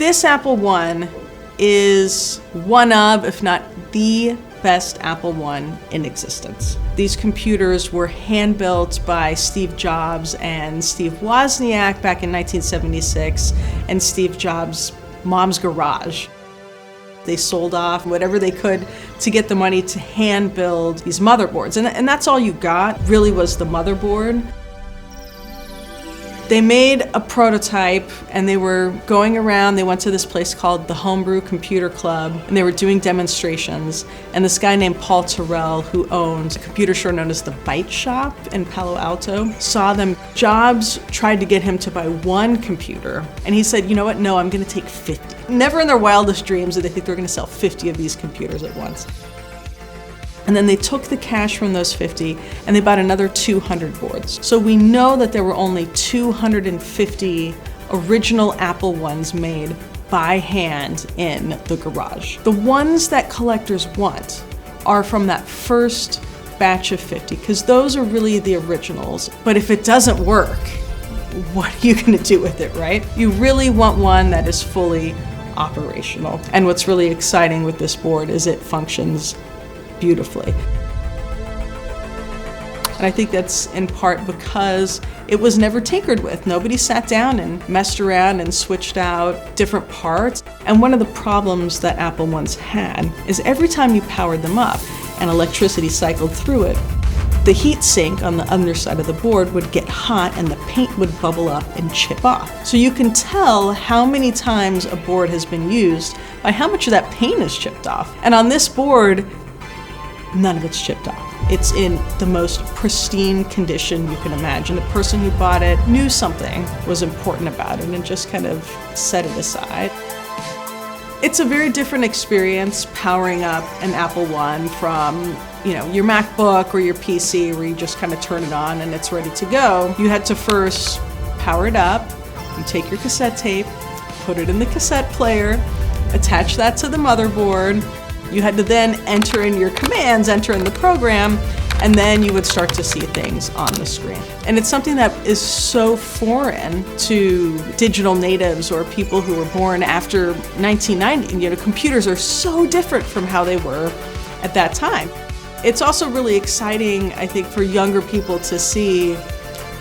This Apple-1 is one of, if not the best Apple-1 in existence. These computers were hand-built by Steve Jobs and Steve Wozniak back in 1976 in Steve Jobs' mom's garage. They sold off whatever they could to get the money to hand-build these motherboards. And that's all you got, really, was the motherboard. They made a prototype and they were going around. They went to this place called the Homebrew Computer Club and they were doing demonstrations. And this guy named Paul Terrell, who owned a computer store known as the Byte Shop in Palo Alto, saw them. Jobs tried to get him to buy one computer and he said, you know what, no, I'm gonna take 50. Never in their wildest dreams did they think they're gonna sell 50 of these computers at once. And then they took the cash from those 50 and they bought another 200 boards. So we know that there were only 250 original Apple-1s made by hand in the garage. The ones that collectors want are from that first batch of 50, because those are really the originals. But if it doesn't work, what are you gonna do with it, right? You really want one that is fully operational. And what's really exciting with this board is it functions beautifully. And I think that's in part because it was never tinkered with. Nobody sat down and messed around and switched out different parts. And one of the problems that Apple-1s had is every time you powered them up and electricity cycled through it, the heat sink on the underside of the board would get hot and the paint would bubble up and chip off. So you can tell how many times a board has been used by how much of that paint is chipped off. And on this board, none of it's chipped off. It's in the most pristine condition you can imagine. The person who bought it knew something was important about it and just kind of set it aside. It's a very different experience powering up an Apple-1 from, your MacBook or your PC where you just kind of turn it on and it's ready to go. You had to first power it up, you take your cassette tape, put it in the cassette player, attach that to the motherboard. You had to then enter in your commands, enter in the program, and then you would start to see things on the screen. And it's something that is so foreign to digital natives or people who were born after 1990. Computers are so different from how they were at that time. It's also really exciting, I think, for younger people to see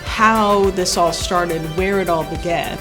how this all started, where it all began.